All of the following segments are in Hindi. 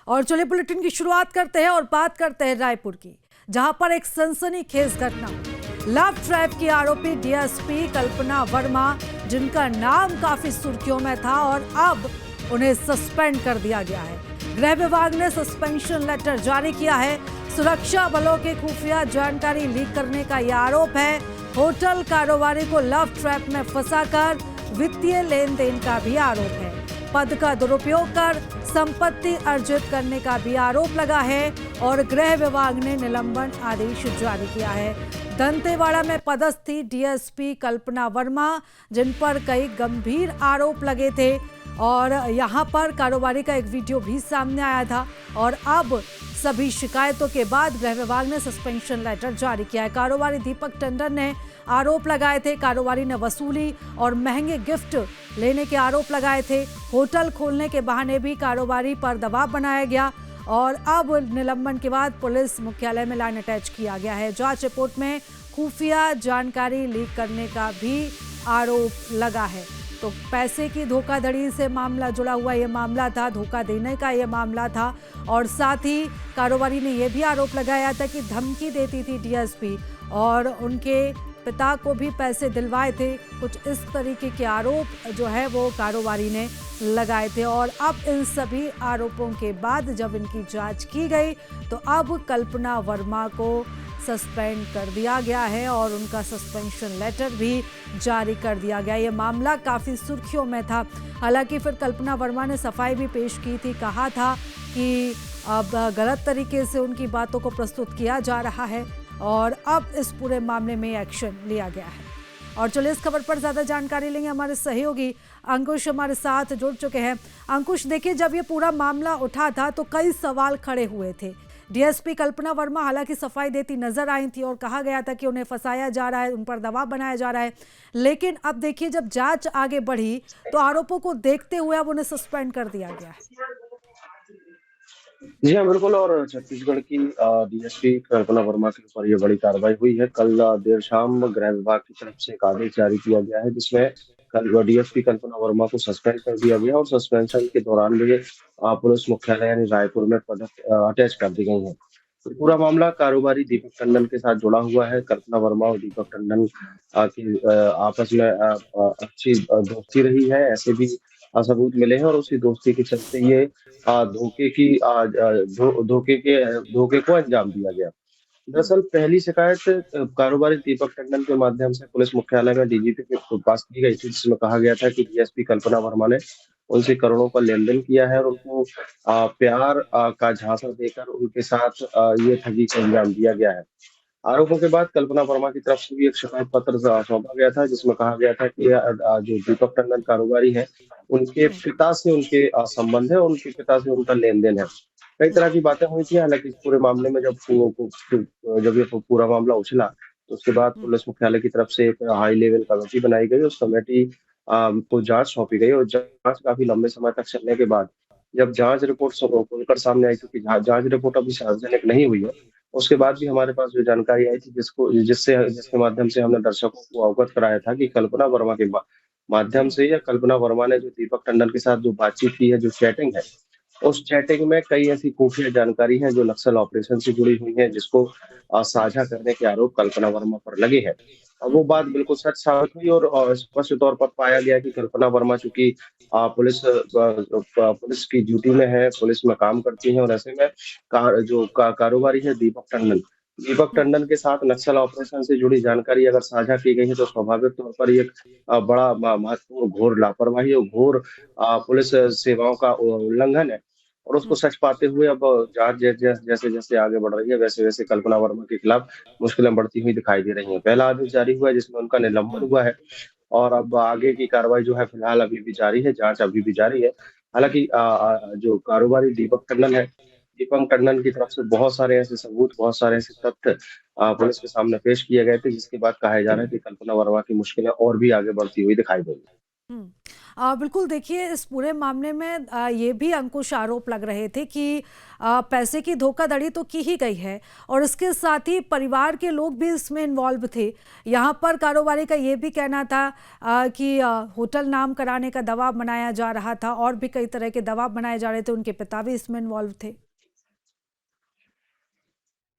और चलिए बुलेटिन की शुरुआत करते हैं और बात करते हैं रायपुर की, जहां पर एक सनसनीखेज घटना। लव ट्रैप की आरोपी डीएसपी कल्पना वर्मा, जिनका नाम काफी सुर्खियों में था और अब उन्हें सस्पेंड कर दिया गया है। गृह विभाग ने सस्पेंशन लेटर जारी किया है। सुरक्षा बलों के खुफिया जानकारी लीक करने का यह आरोप है। होटल कारोबारी को लव ट्रैप में फंसाकर वित्तीय लेन देन का भी आरोप है। पद का दुरुपयोग कर संपत्ति अर्जित करने का भी आरोप लगा है और गृह विभाग ने निलंबन आदेश जारी किया है। दंतेवाड़ा में पदस्थ थी डीएसपी कल्पना वर्मा, जिन पर कई गंभीर आरोप लगे थे और यहां पर कारोबारी का एक वीडियो भी सामने आया था और अब सभी शिकायतों के बाद गृह विभाग ने सस्पेंशन लेटर जारी किया है। कारोबारी दीपक टंडन ने आरोप लगाए थे। कारोबारी ने वसूली और महंगे गिफ्ट लेने के आरोप लगाए थे। होटल खोलने के बहाने भी कारोबारी पर दबाव बनाया गया और अब निलंबन के बाद पुलिस मुख्यालय में लाइन अटैच किया गया है। जांच रिपोर्ट में खुफिया जानकारी लीक करने का भी आरोप लगा है। तो पैसे की धोखाधड़ी से मामला जुड़ा हुआ ये मामला था, धोखा देने का ये मामला था और साथ ही कारोबारी ने यह भी आरोप लगाया था कि धमकी देती थी डीएसपी और उनके पिता को भी पैसे दिलवाए थे। कुछ इस तरीके के आरोप जो है वो कारोबारी ने लगाए थे और अब इन सभी आरोपों के बाद जब इनकी जांच की गई तो अब कल्पना वर्मा को सस्पेंड कर दिया गया है और उनका सस्पेंशन लेटर भी जारी कर दिया गया। ये मामला काफ़ी सुर्खियों में था। हालांकि फिर कल्पना वर्मा ने सफाई भी पेश की थी, कहा था कि अब गलत तरीके से उनकी बातों को प्रस्तुत किया जा रहा है और अब इस पूरे मामले में एक्शन लिया गया है। और चलिए इस खबर पर ज़्यादा जानकारी लेंगे, हमारे सहयोगी अंकुश हमारे साथ जुड़ चुके हैं। अंकुश, देखिए, जब ये पूरा मामला उठा था तो कई सवाल खड़े हुए थे। डीएसपी कल्पना वर्मा हालांकि सफाई देती नजर आई थी और कहा गया था कि उन्हें फंसाया जा रहा है, उन पर दबाव बनाया जा रहा है, लेकिन अब देखिए जब जांच आगे बढ़ी तो आरोपों को देखते हुए अब उन्हें सस्पेंड कर दिया गया है। जी हाँ, बिल्कुल। और छत्तीसगढ़ की डीएसपी कल्पना वर्मा के ऊपर ये बड़ी कार्रवाई हुई है। कल देर शाम गृह विभाग की तरफ से एक आदेश जारी किया गया है, जिसमें कल डीएसपी कल्पना वर्मा को सस्पेंड कर दिया गया और सस्पेंशन के दौरान भी पुलिस मुख्यालय यानी रायपुर में पदक अटैच कर दी गई है। तो पूरा मामला कारोबारी दीपक टंडन के साथ जुड़ा हुआ है। कल्पना वर्मा और दीपक टंडन की आपस में अच्छी दोस्ती रही है, ऐसे भी सबूत मिले हैं और उसी दोस्ती के चलते ये धोखे की धोखे को अंजाम दिया गया। दरअसल पहली शिकायत कारोबारी दीपक टंडन के माध्यम से पुलिस मुख्यालय में डीजीपी के पास की गई थी, जिसमें कहा गया था कि डीएसपी कल्पना वर्मा ने उनसे करोड़ों का लेन-देन किया है और उनको प्यार का झांसा देकर उनके साथ ये ठगी को अंजाम दिया गया है। आरोपों के बाद कल्पना वर्मा की तरफ से भी एक शिकायत पत्र सौंपा गया था, जिसमें कहा गया था कि जो दीपक टंडन कारोबारी है, उनके पिता से उनके संबंध है, उनके पिता से उनका लेन-देन है। कई तरह की बातें हुई थी। हालाँकि इस पूरे मामले में जब ये पूरा मामला उछला, तो उसके बाद पुलिस मुख्यालय की तरफ से एक हाई लेवल कमेटी बनाई गई। उस कमेटी को जाँच सौंपी गई और जाँच काफ़ी लंबे समय तक चलने के बाद जब जाँच रिपोर्ट खुलकर सामने आई, क्योंकि जाँच रिपोर्ट अभी सार्वजनिक नहीं हुई है, उसके बाद भी हमारे पास जो जानकारी आई थी जिसके माध्यम से हमने दर्शकों को अवगत कराया था कि कल्पना वर्मा के माध्यम से या कल्पना वर्मा ने जो दीपक टंडन के साथ जो बातचीत की है, जो चैटिंग है, उस चैटिंग में कई ऐसी खुफिया जानकारी है जो नक्सल ऑपरेशन से जुड़ी हुई है, जिसको साझा करने के आरोप कल्पना वर्मा पर लगे हैं। वो बात बिल्कुल सच साबित हुई और स्पष्ट तौर पर पाया गया कि कल्पना वर्मा चूँकि पुलिस की ड्यूटी में है, पुलिस में काम करती हैं और ऐसे में कारोबारी है दीपक टंडन के साथ नक्सल ऑपरेशन से जुड़ी जानकारी अगर साझा की गई है, तो स्वाभाविक तौर पर ये एक बड़ा महत्वपूर्ण घोर लापरवाही और घोर पुलिस सेवाओं का उल्लंघन है। और उसको सच पाते हुए अब जाँच जैसे-जैसे आगे बढ़ रही है, वैसे-वैसे कल्पना वर्मा के खिलाफ मुश्किलें बढ़ती हुई दिखाई दे रही हैं। पहला आदेश जारी हुआ है जिसमें उनका निलंबन हुआ है और अब आगे की कार्रवाई जो है फिलहाल अभी भी जारी है, जाँच अभी भी जारी है। हालाँकि जो कारोबारी दीपक टंडन की तरफ से बहुत सारे ऐसे सबूत, बहुत सारे ऐसे तथ्य पुलिस के सामने पेश किए गए थे, जिसके बाद कहा जा रहा है कि कल्पना वर्मा की मुश्किलें और भी आगे बढ़ती हुई दिखाई देंगी। बिल्कुल देखिए, इस पूरे मामले में ये भी अंकुश आरोप लग रहे थे कि पैसे की धोखाधड़ी तो की ही गई है और इसके साथ ही परिवार के लोग भी इसमें इन्वॉल्व थे। यहाँ पर कारोबारी का ये भी कहना था कि होटल नाम कराने का दबाव बनाया जा रहा था और भी कई तरह के दबाव बनाए जा रहे थे। उनके पिता भी इसमें इन्वॉल्व थे।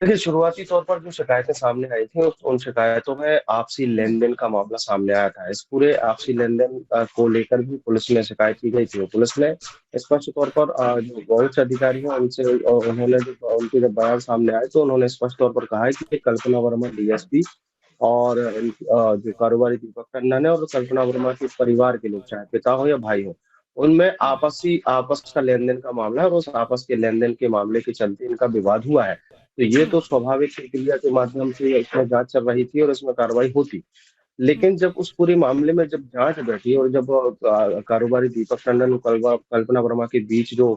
देखिए, शुरुआती तौर पर जो शिकायतें सामने आई थी, उन शिकायतों में आपसी लेन-देन का मामला सामने आया था। इस पूरे आपसी लेन-देन को लेकर भी पुलिस में शिकायत की गई थी। पुलिस ने स्पष्ट तौर पर जो वरिष्ठ अधिकारी हैं, उनसे उन्होंने उनके जब बयान सामने आए, तो उन्होंने स्पष्ट तौर पर कहा है कि कल्पना वर्मा डीएसपी और जो कारोबारी दीपक टंडन है और कल्पना वर्मा के परिवार के लोग, चाहे पिता हो या भाई हो, उनमें आपस का लेन-देन का मामला है और उस आपस के लेन-देन के मामले के चलते इनका विवाद हुआ है। तो ये तो स्वाभाविक प्रक्रिया के माध्यम से इसमें जाँच चल रही थी और इसमें कार्रवाई होती। लेकिन जब उस पूरे मामले में जब जाँच बैठी और जब कारोबारी दीपक टंडन और कल्पना वर्मा के बीच जो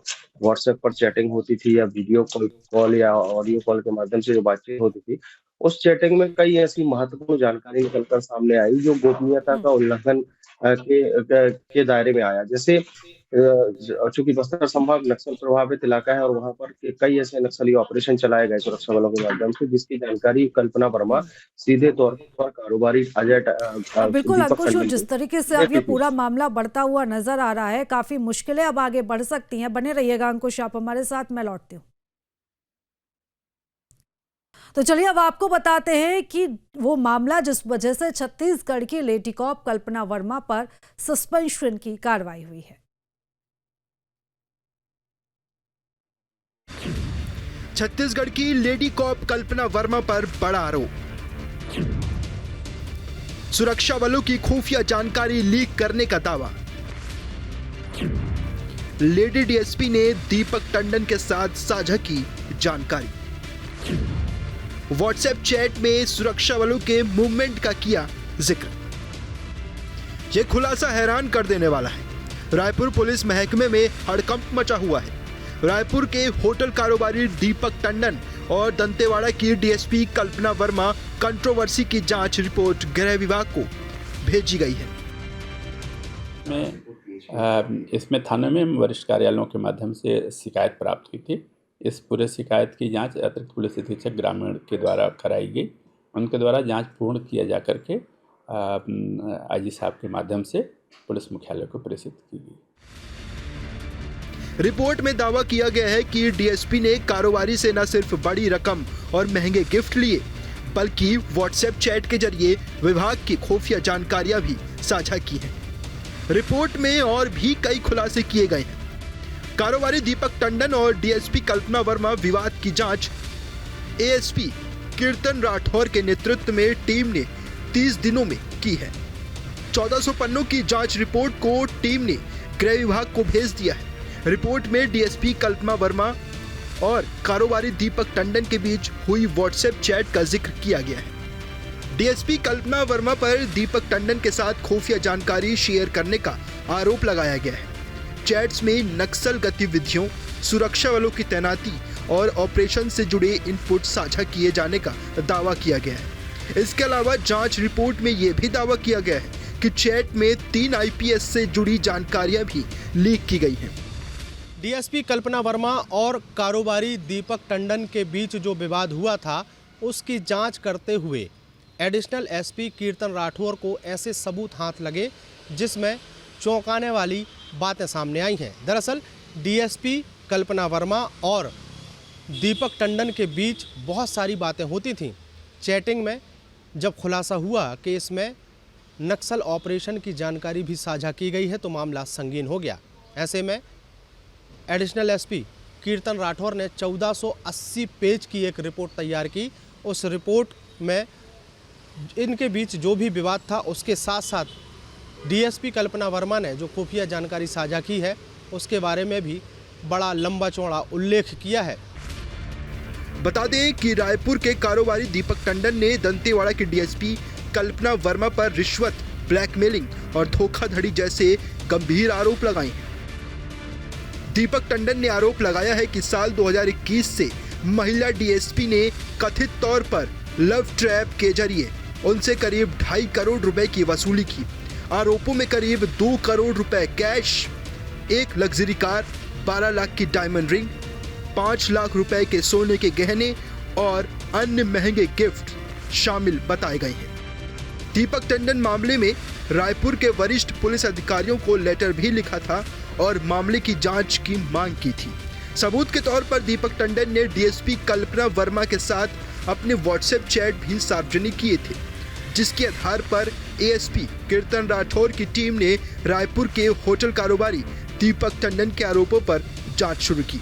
व्हाट्सएप पर चैटिंग होती थी या वीडियो कॉल या ऑडियो कॉल के माध्यम से जो बातचीत होती थी, उस चैटिंग में कई ऐसी महत्वपूर्ण जानकारी निकल कर सामने आई जो गोपनीयता का उल्लंघन के दायरे में आया। जैसे चूँकि बस्तर संभाग नक्सल प्रभावित इलाका है और वहाँ पर कई ऐसे नक्सली ऑपरेशन चलाए गए सुरक्षा बलों के माध्यम से, जिसकी जानकारी कल्पना वर्मा सीधे तौर पर कारोबारी बिल्कुल दीपक अंकुश, टंडन जिस को तरीके से अब ये देती थी। पूरा मामला बढ़ता हुआ नजर आ रहा है, काफी मुश्किलें अब आगे बढ़ सकती हैं। बने रहिएगा अंकुश, आप हमारे साथ, मैं लौटती हूँ। तो चलिए अब आपको बताते हैं कि वो मामला जिस वजह से छत्तीसगढ़ की लेडी कॉप कल्पना वर्मा पर सस्पेंशन की कार्रवाई हुई है। छत्तीसगढ़ की लेडी कॉप कल्पना वर्मा पर बड़ा आरोप। सुरक्षा बलों की खुफिया जानकारी लीक करने का दावा। लेडी डीएसपी ने दीपक टंडन के साथ साझा की जानकारी। व्हाट्सएप चैट में सुरक्षा बलों के मूवमेंट का किया जिक्र। यह खुलासा हैरान कर देने वाला है। रायपुर पुलिस महकमे में हड़कंप मचा हुआ है। रायपुर के होटल कारोबारी दीपक टंडन और दंतेवाड़ा की डीएसपी कल्पना वर्मा कंट्रोवर्सी की जांच रिपोर्ट गृह विभाग को भेजी गई है। इसमें थाने में वरिष्ठ कार्यालयों के माध्यम से शिकायत प्राप्त हुई थी। इस पूरे शिकायत की जांच अतिरिक्त पुलिस अधीक्षक ग्रामीण के द्वारा कराई गई। उनके द्वारा जांच पूर्ण किया जा करके आईजी साहब के माध्यम से पुलिस मुख्यालय को प्रेषित की गई। रिपोर्ट में दावा किया गया है कि डीएसपी ने कारोबारी से न सिर्फ बड़ी रकम और महंगे गिफ्ट लिए, बल्कि व्हाट्सएप चैट के जरिए विभाग की खुफिया जानकारियां भी साझा की हैं। रिपोर्ट में और भी कई खुलासे किए गए हैं। कारोबारी दीपक टंडन और डीएसपी कल्पना वर्मा विवाद की जांच एएसपी कीर्तन राठौर के नेतृत्व में टीम ने 30 दिनों में की है। 1400 पन्नों की जांच रिपोर्ट को टीम ने गृह विभाग को भेज दिया है। रिपोर्ट में डीएसपी कल्पना वर्मा और कारोबारी दीपक टंडन के बीच हुई व्हाट्सएप चैट का जिक्र किया गया है। डीएसपी कल्पना वर्मा पर दीपक टंडन के साथ खुफिया जानकारी शेयर करने का आरोप लगाया गया है। चैट्स में नक्सल गतिविधियों, सुरक्षा बलों की तैनाती और ऑपरेशन से जुड़े इनपुट साझा किए जाने का दावा किया गया है। इसके अलावा जांच रिपोर्ट में यह भी दावा किया गया है कि चैट में 3 आईपीएस से जुड़ी जानकारियां भी लीक की गई हैं। डीएसपी कल्पना वर्मा और कारोबारी दीपक टंडन के बीच जो विवाद हुआ था, उसकी जांच करते हुए एडिशनल एसपी कीर्तन राठौर को ऐसे सबूत हाथ लगे जिसमें चौंकाने वाली बातें सामने आई हैं। दरअसल डीएसपी कल्पना वर्मा और दीपक टंडन के बीच बहुत सारी बातें होती थीं। चैटिंग में जब खुलासा हुआ कि इसमें नक्सल ऑपरेशन की जानकारी भी साझा की गई है तो मामला संगीन हो गया। ऐसे में एडिशनल एसपी कीर्तन राठौर ने 1480 पेज की एक रिपोर्ट तैयार की। उस रिपोर्ट में इनके बीच जो भी विवाद था उसके साथ साथ डीएसपी कल्पना वर्मा ने जो खुफिया जानकारी साझा की है उसके बारे में भी बड़ा लंबा चौड़ा उल्लेख किया है। बता दें कि रायपुर के कारोबारी दीपक टंडन ने दंतेवाड़ा के डीएसपी कल्पना वर्मा पर रिश्वत, ब्लैकमेलिंग और धोखाधड़ी जैसे गंभीर आरोप लगाए हैं। दीपक टंडन ने आरोप लगाया है कि साल 2021 से महिला डीएसपी ने कथित तौर पर लव ट्रैप के जरिए उनसे करीब 2.5 करोड़ रुपए की वसूली की। आरोपों में करीब 2 करोड़ रुपए कैश, 1 लग्जरी कार, 12 लाख की डायमंड रिंग, 5 लाख रुपए के सोने के गहने और अन्य महंगे गिफ्ट शामिल बताए गए हैं। दीपक टंडन मामले में रायपुर के वरिष्ठ पुलिस अधिकारियों को लेटर भी लिखा था और मामले की जांच की मांग की थी। सबूत के तौर पर दीपक टंडन ने डीएसपी कल्पना वर्मा के साथ अपने व्हाट्सएप चैट भी सार्वजनिक किए थे, जिसके आधार पर एएसपी कीर्तन राठौर की टीम ने रायपुर के होटल कारोबारी दीपक टंडन के आरोपों पर जांच शुरू की।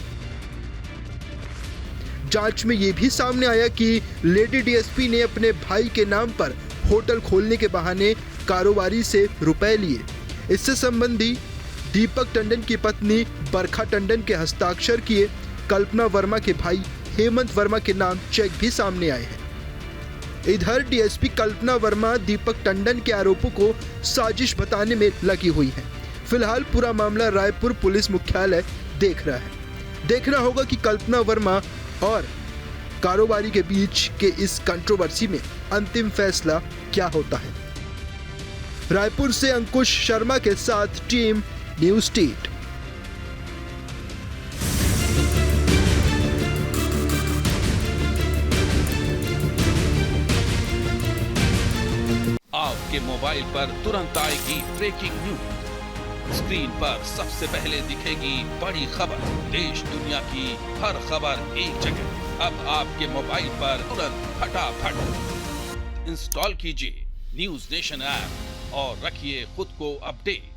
जांच में यह भी सामने आया कि लेडी डीएसपी ने अपने भाई के नाम पर होटल खोलने के बहाने कारोबारी से रुपए लिए। इससे संबंधी दीपक टंडन की पत्नी बरखा टंडन के हस्ताक्षर किए कल्पना वर्मा के भाई हेमंत वर्मा के नाम चेक भी सामने आए हैं। इधर डीएसपी कल्पना वर्मा दीपक टंडन के आरोपों को साजिश बताने में लगी हुई है। फिलहाल पूरा मामला रायपुर पुलिस मुख्यालय देख रहा है। देखना होगा कि कल्पना वर्मा और कारोबारी के बीच के इस कंट्रोवर्सी में अंतिम फैसला क्या होता है। रायपुर से अंकुश शर्मा के साथ टीम न्यूज़ स्टेट। आपके मोबाइल पर तुरंत आएगी ब्रेकिंग न्यूज। स्क्रीन पर सबसे पहले दिखेगी बड़ी खबर। देश दुनिया की हर खबर एक जगह। अब आपके मोबाइल पर तुरंत फटाफट इंस्टॉल कीजिए न्यूज़ नेशन ऐप और रखिए खुद को अपडेट।